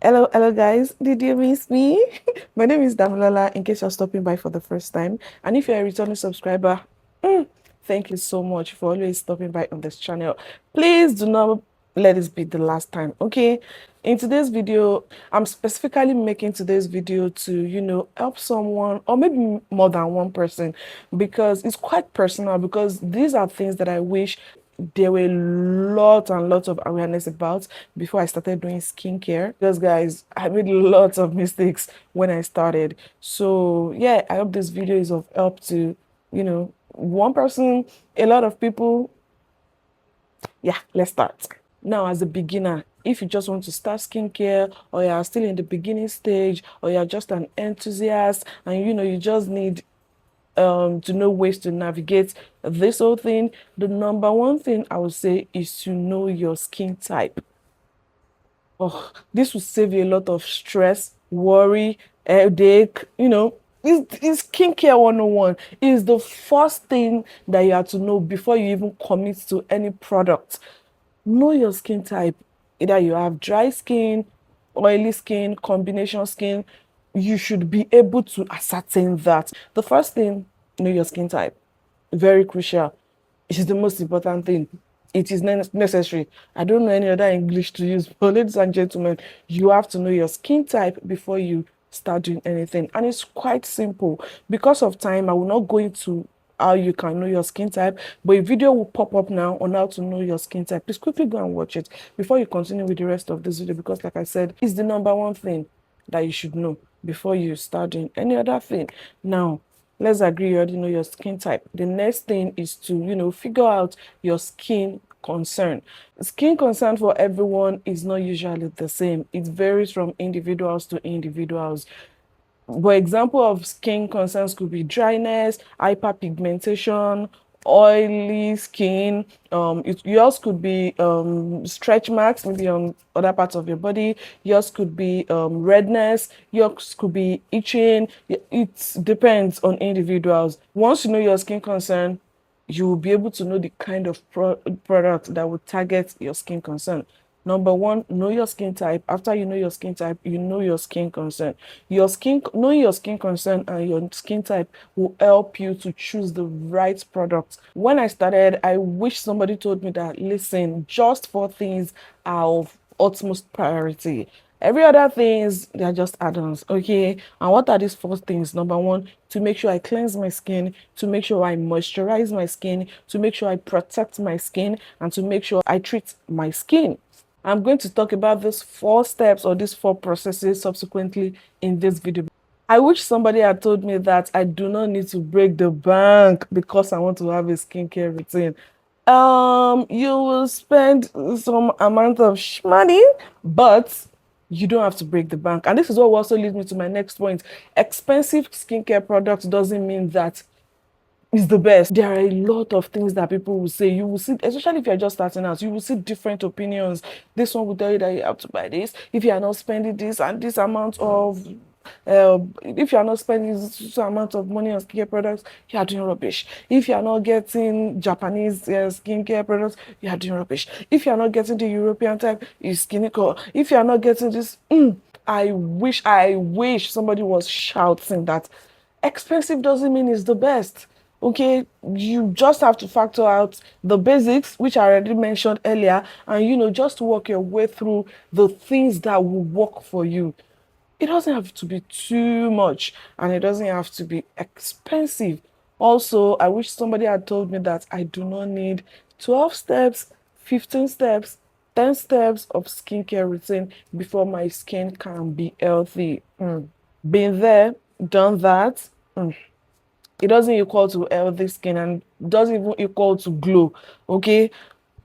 Hello guys. Did you miss me? My name is Damilola, in case you're stopping by for the first time. And if you're a returning subscriber, thank you so much for always stopping by on this channel. Please do not let this be the last time, okay? In today's video, I'm specifically making today's video to, help someone or maybe more than one person, because it's quite personal, because these are things that I wish there were lots and lots of awareness about before I started doing skincare. Because guys, I made lots of mistakes when I started. So yeah, I hope this video is of help to, one person, a lot of people. Yeah, let's start. Now, as a beginner, if you just want to start skincare, or you are still in the beginning stage, or you're just an enthusiast and you just need to know ways to navigate this whole thing, the number one thing I would say is to know your skin type. Oh, this will save you a lot of stress, worry, headache. It's skincare 101. It's the first thing that you have to know before you even commit to any product. Know your skin type. Either you have dry skin, oily skin, combination skin. You should be able to ascertain that. The first thing, know your skin type. Very crucial. It is the most important thing. It is necessary. I don't know any other English to use, but ladies and gentlemen, you have to know your skin type before you start doing anything. And it's quite simple. Because of time, I will not go into how you can know your skin type, but a video will pop up now on how to know your skin type. Please quickly go and watch it before you continue with the rest of this video, because like I said, it's the number one thing that you should know before you start doing any other thing. Now, let's agree you already know your skin type. The next thing is to, figure out your skin concern. Skin concern for everyone is not usually the same. It varies from individuals to individuals. For example of skin concerns could be dryness, hyperpigmentation, oily skin. Yours could be stretch marks, maybe on other parts of your body. Yours could be redness. Yours could be itching. It depends on individuals. Once you know your skin concern, you will be able to know the kind of product that will target your skin concern. Number one, know your skin type. After you know your skin type, you know your skin concern. Knowing your skin concern and your skin type will help you to choose the right product. When I started, I wish somebody told me that, listen, just 4 things are of utmost priority. Every other things, they're just add-ons, okay? And what are these 4 things? Number one, to make sure I cleanse my skin, to make sure I moisturize my skin, to make sure I protect my skin, and to make sure I treat my skin. I'm going to talk about these 4 steps or these 4 processes subsequently in this video. I wish somebody had told me that I do not need to break the bank because I want to have a skincare routine. You will spend some amount of money, but you don't have to break the bank. And this is what will also leads me to my next point. Expensive skincare products doesn't mean that is the best. There are a lot of things that people will say. You will see, especially if you're just starting out, you will see different opinions. This one will tell you that you have to buy this if you are not spending this and this amount of if you are not spending this amount of money on skincare products, you are doing rubbish. If you are not getting Japanese skincare products, you are doing rubbish. If you are not getting the European type, it's clinical. If you are not getting this, I wish somebody was shouting that expensive doesn't mean it's the best. Okay, you just have to factor out the basics, which I already mentioned earlier, and just work your way through the things that will work for you. It doesn't have to be too much, and it doesn't have to be expensive. Also, I wish somebody had told me that I do not need 12 steps, 15 steps, 10 steps of skincare routine before my skin can be healthy. Been there, done that. It doesn't equal to healthy skin and doesn't even equal to glow. Okay,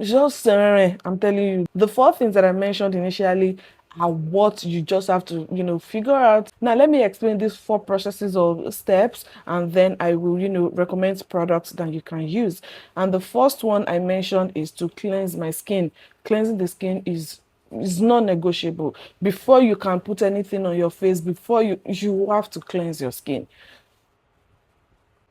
just I'm telling you, the 4 things that I mentioned initially are what you just have to figure out. Now let me explain these 4 processes or steps, and then I will recommend products that you can use. And the first one I mentioned is to cleanse my skin. Cleansing the skin is non-negotiable. Before you can put anything on your face, before you have to cleanse your skin.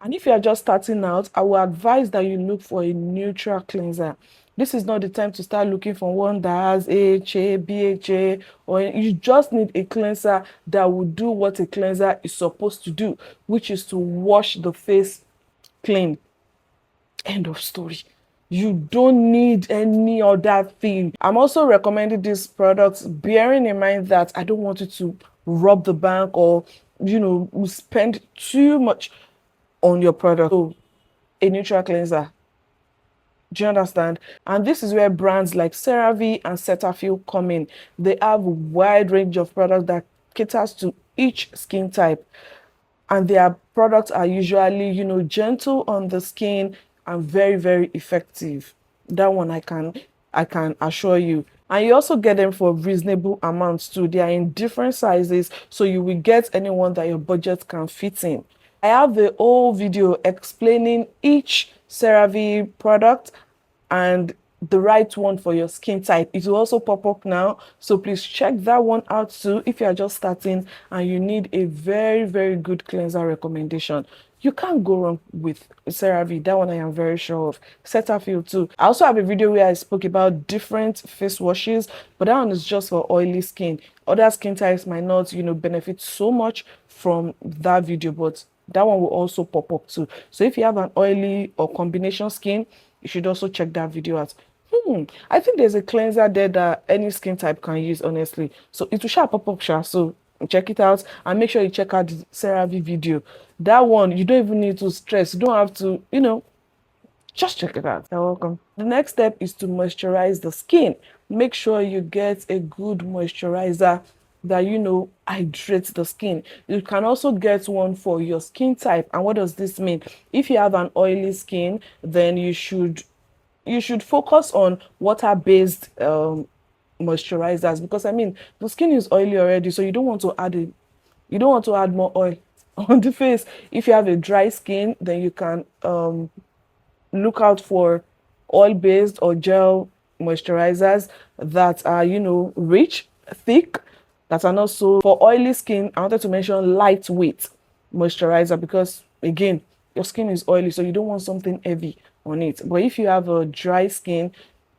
And if you are just starting out, I will advise that you look for a neutral cleanser. This is not the time to start looking for one that has AHA, BHA, or you just need a cleanser that will do what a cleanser is supposed to do, which is to wash the face clean. End of story. You don't need any other thing. I'm also recommending these products bearing in mind that I don't want you to rob the bank or spend too much on your product. So a neutral cleanser, do you understand? And this is where brands like CeraVe and Cetaphil come in. They have a wide range of products that caters to each skin type, and their products are usually gentle on the skin and very, very effective. That one I can assure you. And you also get them for reasonable amounts too. They are in different sizes, so you will get anyone that your budget can fit in. I have the whole video explaining each CeraVe product and the right one for your skin type. It will also pop up now, so please check that one out too if you are just starting and you need a very, very good cleanser recommendation. You can't go wrong with CeraVe. That one I am very sure of. Cetaphil too. I also have a video where I spoke about different face washes, but that one is just for oily skin. Other skin types might not benefit so much from that video, but that one will also pop up too. So if you have an oily or combination skin, you should also check that video out. I think there's a cleanser there that any skin type can use, honestly. So it will share pop up share. So check it out and make sure you check out the CeraVe video. That one, you don't even need to stress. You don't have to, just check it out. You're welcome. The next step is to moisturize the skin. Make sure you get a good moisturizer that hydrates the skin. You can also get one for your skin type. And what does this mean? If you have an oily skin, then you should focus on water-based moisturizers, because I mean the skin is oily already, so you don't want to add more oil on the face. If you have a dry skin, then you can look out for oil-based or gel moisturizers that are, rich, thick, that are not so. For oily skin, I wanted to mention lightweight moisturizer because, again, your skin is oily, so you don't want something heavy on it. But if you have a dry skin,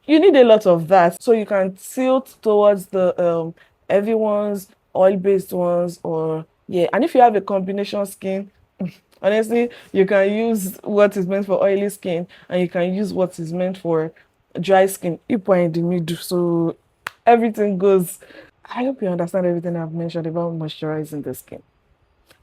you need a lot of that. So you can tilt towards the heavy ones, oil-based ones, or yeah. And if you have a combination skin, honestly, you can use what is meant for oily skin and you can use what is meant for dry skin. You are in the middle, so everything goes. I hope you understand everything I've mentioned about moisturizing the skin.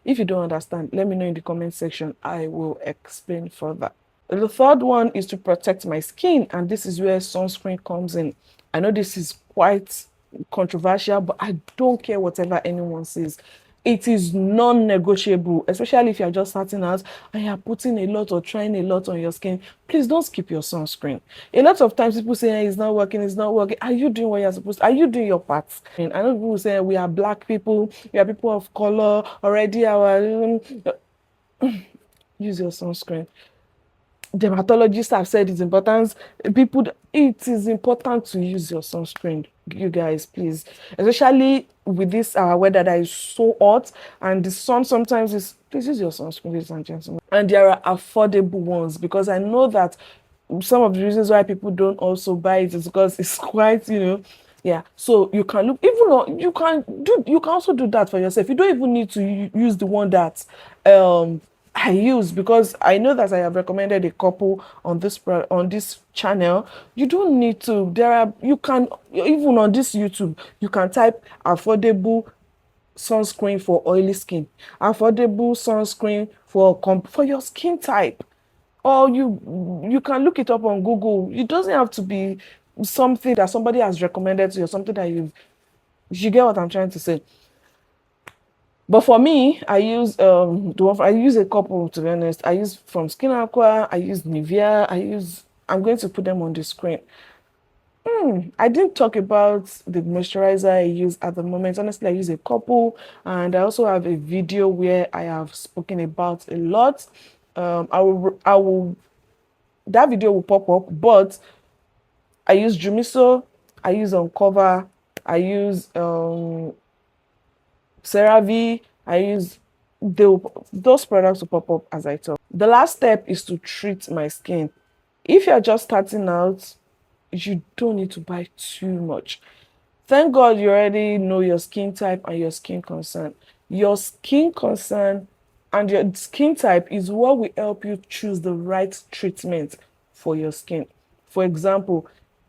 If you don't understand, let me know in the comment section. I will explain further. The third one is to protect my skin, and this is where sunscreen comes in. I know this is quite controversial, but I don't care whatever anyone says. It is non-negotiable, especially if you're just starting out and you're putting a lot or trying a lot on your skin. Please don't skip your sunscreen. A lot of times people say, hey, it's not working, it's not working. Are you doing what you're supposed to? Are you doing your part? And I know people say we are black people, we are people of color, already use your sunscreen. Dermatologists have said it's important. It is important to use your sunscreen, you guys, please, especially with this weather that is so hot and the sun sometimes is. Please use your sunscreen, ladies and gentlemen. And there are affordable ones, because I know that some of the reasons why people don't also buy it is because it's quite, yeah. So you can look, even on, you can also do that for yourself. You don't even need to use the one that I use, because I know that I have recommended a couple on this channel. You don't need to. You can, even on this YouTube, you can type affordable sunscreen for oily skin, affordable sunscreen for your skin type, or you can look it up on Google. It doesn't have to be something that somebody has recommended to you, or something that you get what I'm trying to say. But for me, I use I use a couple, to be honest. I use from Skin Aqua, I use Nivea, I'm going to put them on the screen. I didn't talk about the moisturizer I use at the moment. Honestly, I use a couple, and I also have a video where I have spoken about a lot. I will that video will pop up, but I use Jumiso, I use Uncover, I use CeraVe, I use those products will pop up as I talk. The last step is to treat my skin. If you're just starting out, you don't need to buy too much. Thank God you already know your skin type and your skin concern. Your skin concern and your skin type is what will help you choose the right treatment for your skin. For example,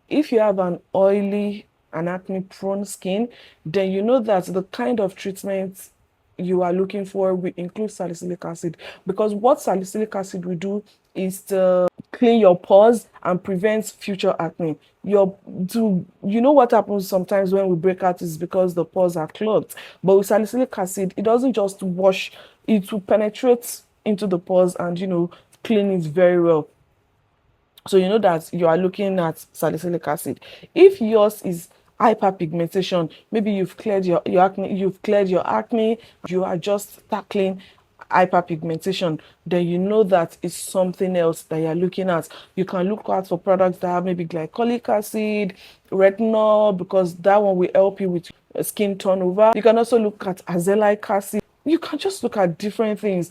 if you have an oily and acne prone skin, then you know that the kind of treatment you are looking for will include salicylic acid, because what salicylic acid will do is to clean your pores and prevent future acne. You know what happens sometimes when we break out is because the pores are clogged. But with salicylic acid, it doesn't just wash, it will penetrate into the pores and clean it very well. So you know that you are looking at salicylic acid. If yours is hyperpigmentation, maybe you've cleared your acne, you are just tackling hyperpigmentation, then you know that it's something else that you're looking at. You can look out for products that have maybe glycolic acid, retinol, because that one will help you with skin turnover. You can also look at azelaic acid. You can just look at different things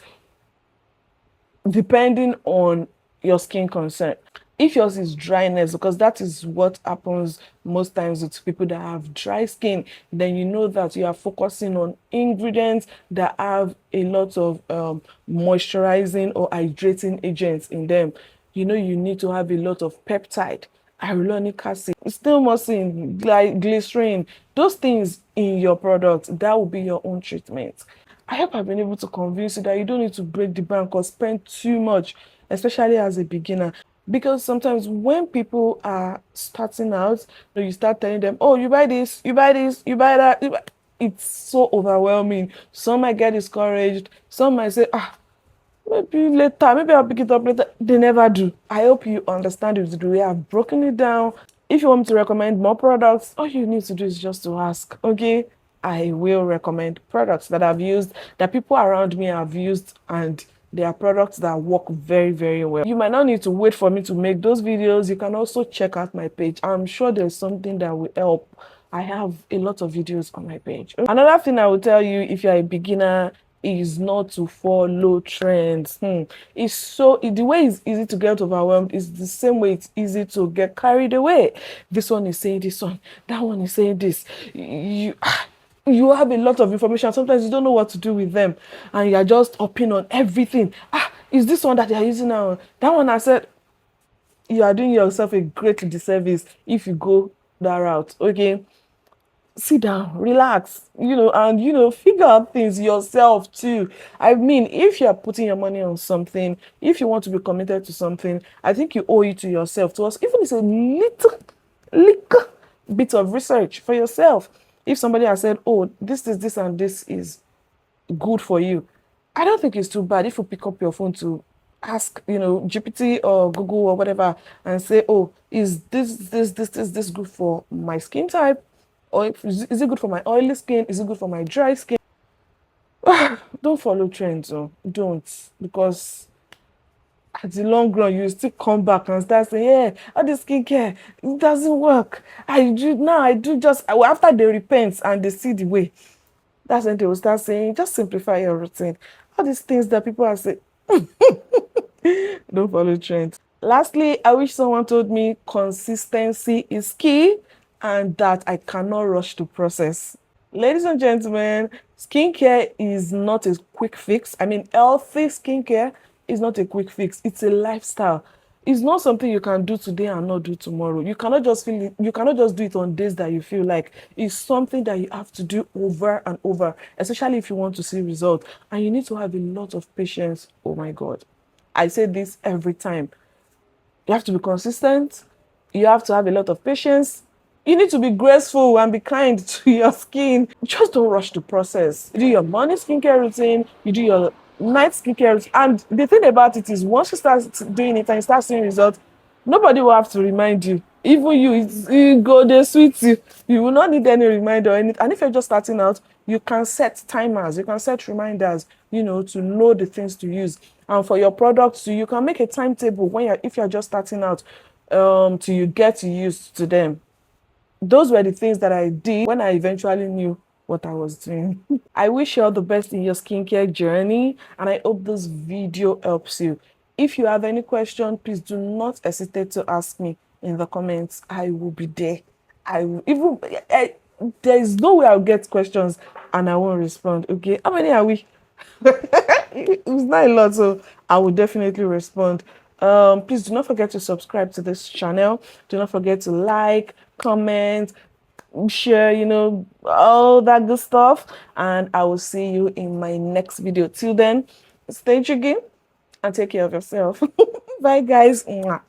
depending on your skin concern. If yours is dryness, because that is what happens most times with people that have dry skin, then you know that you are focusing on ingredients that have a lot of moisturizing or hydrating agents in them. You know, you need to have a lot of peptide, hyaluronic acid, still mucin, glycerin, those things in your product. That will be your own treatment. I hope I've been able to convince you that you don't need to break the bank or spend too much, especially as a beginner. Because sometimes when people are starting out, you start telling them, oh, you buy this, you buy this, you buy that. It's so overwhelming. Some might get discouraged. Some might say, maybe later, maybe I'll pick it up later. They never do. I hope you understand it the way I've broken it down. If you want me to recommend more products, all you need to do is just to ask, okay? I will recommend products that I've used, that people around me have used, and they are products that work very, very well. You might not need to wait for me to make those videos. You can also check out my page. I'm sure there's something that will help. I have a lot of videos on my page. Another thing I will tell you, if you're a beginner, is not to follow trends. The way it's easy to get overwhelmed is the same way it's easy to get carried away. This one is saying this one, that one is saying this. You have a lot of information. Sometimes you don't know what to do with them, and you're just hopping on everything. Is this one that you're using now? That one, I said, you are doing yourself a great disservice if you go that route. Okay, sit down, relax, and figure out things yourself too. I mean, if you're putting your money on something, if you want to be committed to something, I think you owe it to yourself, to us, even if it's a little bit of research for yourself. If somebody has said, oh, this and this is good for you, I don't think it's too bad if you pick up your phone to ask, GPT or Google or whatever, and say, oh, is this good for my skin type? Or is it good for my oily skin? Is it good for my dry skin? Don't follow trends, don't, because at the long run you still come back and start saying, yeah, all this skincare, it doesn't work. I do just after they repent and they see the way, that's when they will start saying, just simplify your routine. All these things that people are saying, don't follow trends. Lastly, I wish someone told me consistency is key and that I cannot rush the process. Ladies and gentlemen, skincare is not a quick fix. I mean, healthy skincare is not a quick fix. It's a lifestyle. It's not something you can do today and not do tomorrow. You cannot just feel it, you cannot just do it on days that you feel like. It's something that you have to do over and over, especially if you want to see results. And you need to have a lot of patience. Oh my God. I say this every time. You have to be consistent. You have to have a lot of patience. You need to be graceful and be kind to your skin. Just don't rush the process. You do your morning skincare routine, you do your night skincare routine. And the thing about it is, once you start doing it and you start seeing results, nobody will have to remind you. Even you, it go there sweet you. You will not need any reminder or anything. And if you're just starting out, you can set timers, you can set reminders, to know the things to use. And for your products too, you can make a timetable if you're just starting out, till you get used to them. Those were the things that I did when I eventually knew what I was doing. I wish you all the best in your skincare journey, and I hope this video helps you. If you have any question, please do not hesitate to ask me. in the comments. I will be there. I will even there is no way I'll get questions and I won't respond. Okay, how many are we? It's not a lot, so I will definitely respond. Please do not forget to subscribe to this channel. Do not forget to like, comment, share, all that good stuff. And I will see you in my next video. Till then, stay chicken and take care of yourself. Bye, guys. Mwah.